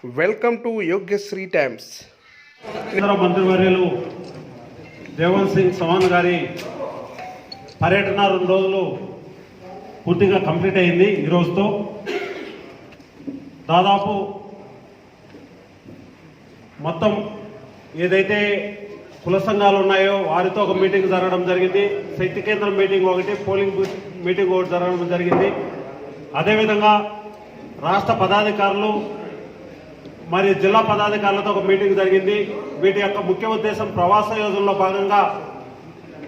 Welcome to యోగ్యశ్రీ times. కేంద్ర మంత్రివర్యులు రేవంత్ సింగ్ చౌహాన్ గారి పర్యటన 2 రోజులు పూర్తిగా కంప్లీట్ అయింది. ఈ రోజుతో దాదాపు మొత్తం ఏదైతే కుల సంఘాలు ఉన్నాయో వారితో ఒక మీటింగ్ జరగడం జరిగింది. శక్తి కేంద్రం మీటింగ్ ఒకటి, పోలింగ్ బూత్ మీటింగ్ ఒకటి జరగడం జరిగింది. అదేవిధంగా రాష్ట్ర పదాధికారులు మరి జిల్లా పదాధికారులతో ఒక మీటింగ్ జరిగింది. వీటి యొక్క ముఖ్య ఉద్దేశం ప్రవాస యోజనలో భాగంగా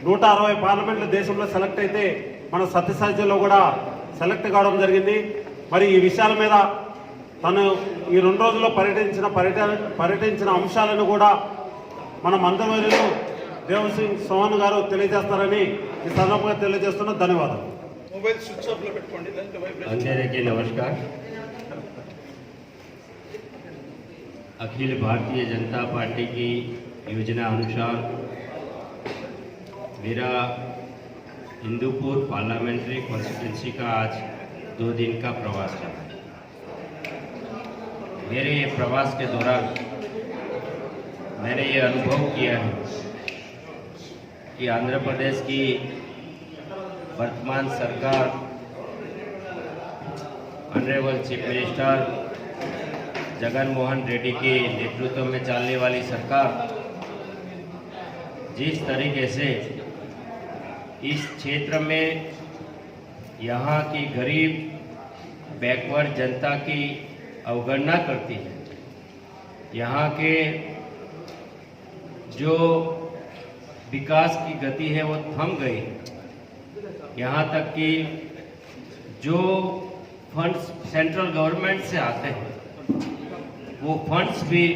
160 పార్లమెంట్లు దేశంలో సెలెక్ట్ అయితే మన సత్యసాధ్యంలో కూడా సెలెక్ట్ కావడం జరిగింది. మరి ఈ విషయాల మీద తను ఈ 2 రోజుల్లో పర్యటించిన అంశాలను కూడా మన మంత్రివర్యులు రేవంత్ సింగ్ చౌహాన్ గారు తెలియజేస్తారని ఈ సందర్భంగా తెలియజేస్తున్న ధన్యవాదాలు. అందరికీ नमस्कार. अखिल भारतीय जनता पार्टी की योजना अनुसार मेरा हिंदूपुर पार्लियामेंट्री कॉन्स्टिट्यूंसी का आज 2 दिन का प्रवास रहा. मेरे ये प्रवास के दौरान मैंने ये अनुभव किया है कि आंध्र प्रदेश की वर्तमान सरकार honourable chief minister Jagan Mohan Reddy के नेतृत्व में चलने वाली सरकार जिस तरीके से इस क्षेत्र में यहाँ की गरीब बैकवर्ड जनता की अवगणना करती है, यहाँ के जो विकास की गति है वो थम गई. यहाँ तक कि जो फंड्स सेंट्रल गवर्नमेंट से आते हैं वो फंड्स भी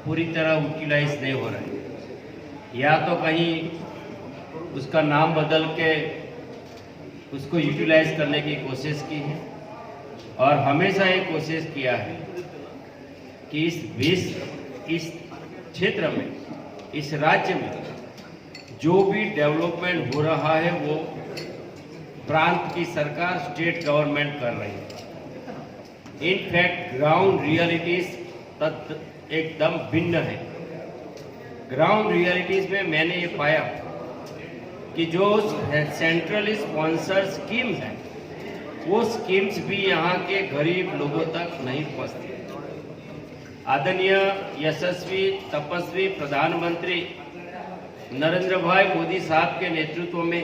पूरी तरह यूटिलाइज नहीं हो रहे. या तो कहीं उसका नाम बदल के उसको यूटिलाइज करने की कोशिश की है और हमेशा ये कोशिश किया है कि इस क्षेत्र में, इस राज्य में जो भी डेवलपमेंट हो रहा है वो प्रांत की सरकार, स्टेट गवर्नमेंट कर रही है. इनफैक्ट ग्राउंड रियलिटीज एकदम भिन्न है. ग्राउंड रियलिटीज में मैंने ये पाया कि जो सेंट्रली स्पॉन्सर स्कीम्स हैं वो स्कीम्स भी यहाँ के गरीब लोगों तक नहीं पहुँचती. आदरणीय यशस्वी तपस्वी प्रधानमंत्री नरेंद्र भाई मोदी साहब के नेतृत्व में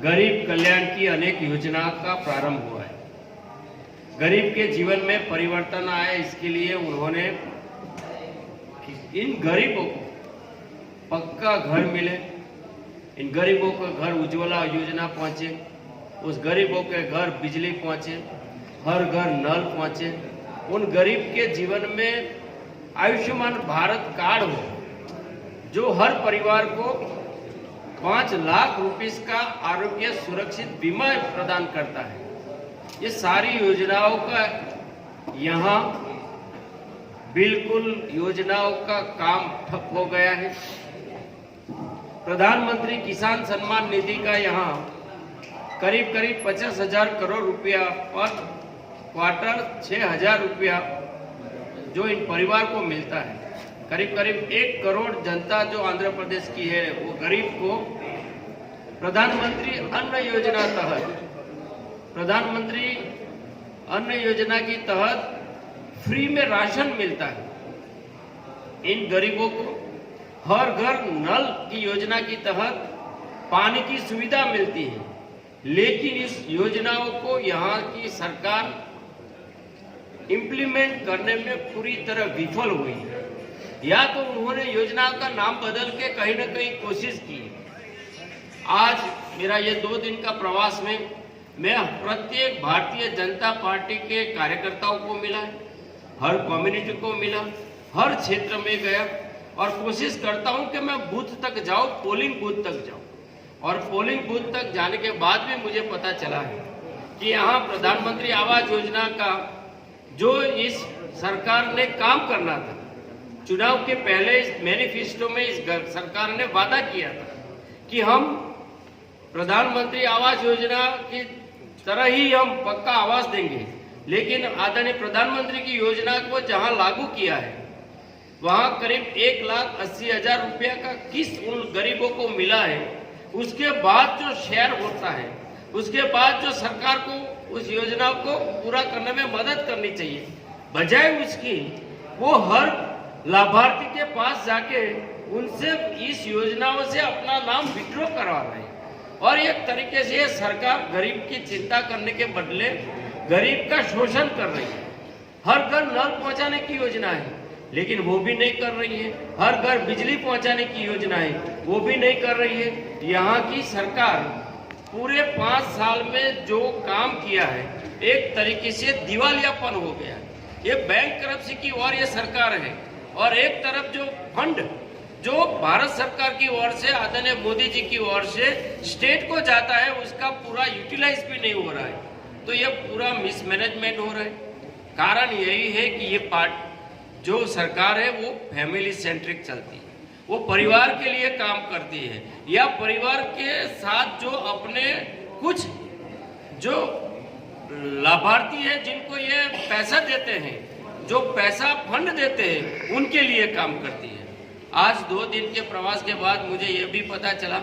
गरीब कल्याण की अनेक योजनाओं का प्रारंभ हुआ है. गरीब के जीवन में परिवर्तन आए, इसके लिए उन्होंने इन गरीबों को पक्का घर मिले, इन गरीबों को घर उज्ज्वला योजना पहुंचे, उस गरीबों के घर बिजली पहुंचे, हर घर नल पहुंचे, उन गरीब के जीवन में आयुष्मान भारत कार्ड हो जो हर परिवार को 5 लाख रुपीस का आरोग्य सुरक्षित बीमा प्रदान करता है. ये सारी योजनाओं का यहाँ बिल्कुल योजनाओं का काम ठप हो गया है. प्रधानमंत्री किसान सम्मान निधि का यहाँ करीब 50,000 करोड़ रुपया पर क्वार्टर 6,000 रुपया जो इन परिवार को मिलता है. करीब 1 करोड़ जनता जो आंध्र प्रदेश की है वो गरीब को प्रधानमंत्री अन्न योजना के तहत फ्री में राशन मिलता है. इन गरीबों को हर घर नल की योजना के तहत पानी की सुविधा मिलती है. लेकिन इस योजनाओं को यहाँ की सरकार इम्प्लीमेंट करने में पूरी तरह विफल हुई है. या तो उन्होंने योजना का नाम बदल के कहीं न कहीं कोशिश की. आज मेरा ये 2 दिन का प्रवास में मैं प्रत्येक भारतीय जनता पार्टी के कार्यकर्ताओं को मिला, हर कम्युनिटी को मिला, हर क्षेत्र में गया और कोशिश करता हूं कि मैं बूथ तक जाऊं, पोलिंग बूथ तक जाऊं. और पोलिंग बूथ तक जाने के बाद भी मुझे पता चला है कि यहाँ प्रधानमंत्री आवास योजना का जो इस सरकार ने काम करना था, चुनाव के पहले इस मैनिफेस्टो में इस सरकार ने वादा किया था कि हम प्रधानमंत्री आवास योजना की तरह ही हम पक्का आवास देंगे, लेकिन आदरणीय प्रधानमंत्री की योजना को जहां लागू किया है वहां करीब 1,80,000 रुपया का किस्त उन गरीबों को मिला है। उसके बाद जो शेयर होता है, उसके बाद जो सरकार को उस योजना को पूरा करने में मदद करनी चाहिए, बजाय उसकी वो हर लाभार्थी के पास जाके उनसे इस योजनाओं से अपना नाम विड्रॉ करवा रहे हैं। और एक तरीके से सरकार गरीब की चिंता करने के बदले गरीब का शोषण कर रही है। हर घर नल पहुंचाने की योजना है, लेकिन वो भी नहीं कर रही है। हर घर बिजली पहुंचाने की योजना है, वो भी नहीं कर रही है। यहाँ की सरकार पूरे 5 साल में जो काम किया है, एक तरीके से दिवालियापन हो गया है। ये बैंक करप्सी की ओर ये सरकार है, और एक तरफ जो फंड जो भारत सरकार की ओर से आदरणीय मोदी जी की ओर से स्टेट को जाता है, उसका पूरा यूटिलाइज भी नहीं हो रहा है। तो ये पूरा मिसमैनेजमेंट हो रहा है। कारण यही है कि ये जो सरकार है वो फैमिली सेंट्रिक चलती है, वो परिवार के लिए काम करती है, या परिवार के साथ जो अपने कुछ जो लाभार्थी है जिनको ये पैसा देते हैं, जो पैसा फंड देते हैं, उनके लिए काम करती है। आज 2 दिन के प्रवास के बाद मुझे ये भी पता चला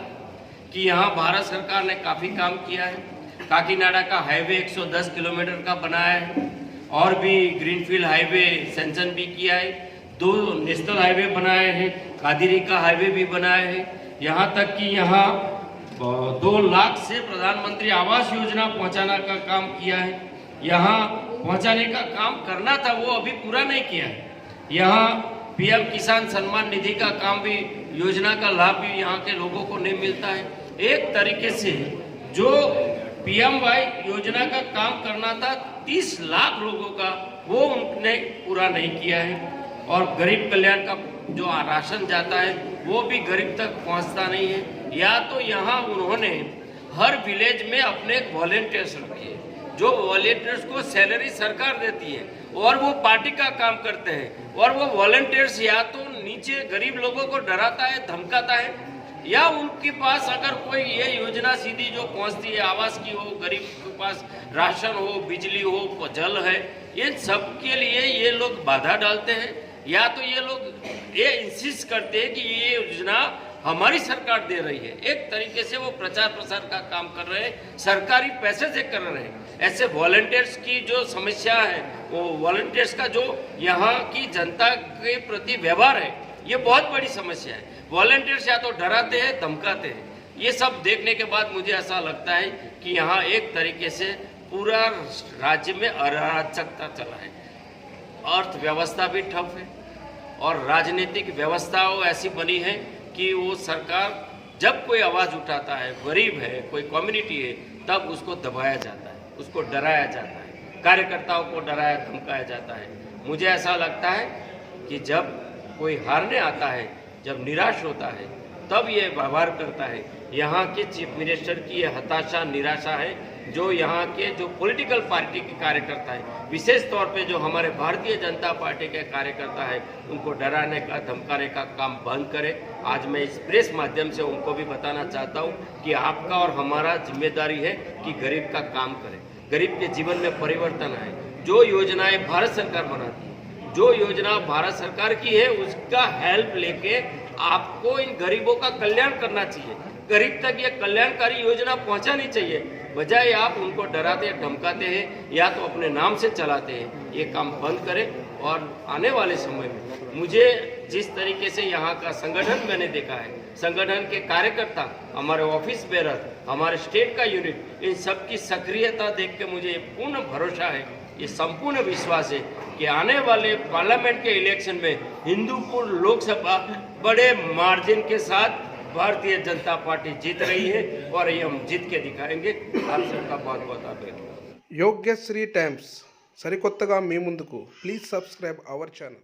कि यहाँ भारत सरकार ने काफ़ी काम किया है। काकीनाडा का हाईवे 110 किलोमीटर का बनाया है, और भी ग्रीनफील्ड हाईवे सैंक्शन भी किया है। 2 नेशनल हाईवे बनाए हैं, कादिरी का हाईवे भी बनाए हैं। यहाँ तक कि यहाँ 2 लाख से प्रधानमंत्री आवास योजना पहुँचाने का काम किया है। यहाँ पहुँचाने का काम करना था, वो अभी पूरा नहीं किया है। यहाँ पीएम किसान सम्मान निधि का काम भी, योजना का लाभ भी यहाँ के लोगों को नहीं मिलता है। एक तरीके से जो पीएमवाई योजना का काम करना था 30 लाख लोगों का, वो उनने पूरा नहीं किया है। और गरीब कल्याण का जो राशन जाता है वो भी गरीब तक पहुंचता नहीं है। या तो यहाँ उन्होंने हर विलेज में अपने वॉलेंटियर्स रखे, जो वॉलेंटियर्स को सैलरी सरकार देती है और वो पार्टी का काम करते हैं, और वो वॉलेंटियर्स या तो नीचे गरीब लोगों को डराता है, धमकाता है, या उनके पास अगर कोई ये योजना सीधी जो पहुंचती है, आवास की हो, गरीब के पास राशन हो, बिजली हो, जल है, ये सब के लिए ये लोग बाधा डालते हैं। या तो ये लोग ये इंसिस्ट करते हैं कि ये योजना हमारी सरकार दे रही है। एक तरीके से वो प्रचार प्रसार का काम कर रहे हैं, सरकारी पैसे से कर रहे हैं। ऐसे वॉलंटियर्स की जो समस्या है, वो वॉलंटियर्स का जो यहाँ की जनता के प्रति व्यवहार है, ये बहुत बड़ी समस्या है। वॉलंटियर्स या तो डराते हैं, धमकाते हैं। ये सब देखने के बाद मुझे ऐसा लगता है कि यहाँ एक तरीके से पूरा राज्य में अराजकता चला है। अर्थव्यवस्था भी ठप है, और राजनीतिक व्यवस्थाओं ऐसी बनी है कि वो सरकार जब कोई आवाज़ उठाता है, गरीब है, कोई कम्युनिटी है, तब उसको दबाया जाता है, उसको डराया जाता है, कार्यकर्ताओं को डराया धमकाया जाता है। मुझे ऐसा लगता है कि जब कोई हारने आता है, जब निराश होता है, तब ये व्यवहार करता है। यहाँ के चीफ मिनिस्टर की ये हताशा, निराशा है, जो यहाँ के जो पॉलिटिकल पार्टी के कार्यकर्ता है, विशेष तौर पे जो हमारे भारतीय जनता पार्टी के कार्यकर्ता है, उनको डराने का, धमकाने का काम बंद करें। आज मैं इस प्रेस माध्यम से उनको भी बताना चाहता हूँ कि आपका और हमारा जिम्मेदारी है कि गरीब का काम करें, गरीब के जीवन में परिवर्तन आए। जो योजनाएं भारत सरकार बनाती है, जो योजना भारत सरकार की है, उसका हेल्प लेके आपको इन गरीबों का कल्याण करना चाहिए। गरीब तक ये कल्याणकारी योजना पहुंचानी चाहिए, बजाय आप उनको डराते धमकाते हैं या तो अपने नाम से चलाते हैं। ये काम बंद करें। और आने वाले समय में मुझे जिस तरीके से यहाँ का संगठन मैंने देखा है, संगठन के कार्यकर्ता, हमारे ऑफिस बेरर, हमारे स्टेट का यूनिट, इन सब की सक्रियता देख के मुझे पूर्ण भरोसा है, ये संपूर्ण विश्वास है कि आने वाले पार्लियामेंट के इलेक्शन में हिंदूपुर लोकसभा बड़े मार्जिन के साथ भारतीय जनता पार्टी जीत रही है, और ये हम जीत के दिखाएंगे। आप सबका बहुत बहुत आभार। యోగ్యశ్రీ టైమ్స్ సరికొత్తగా మీ ముందుకు. Please subscribe our channel.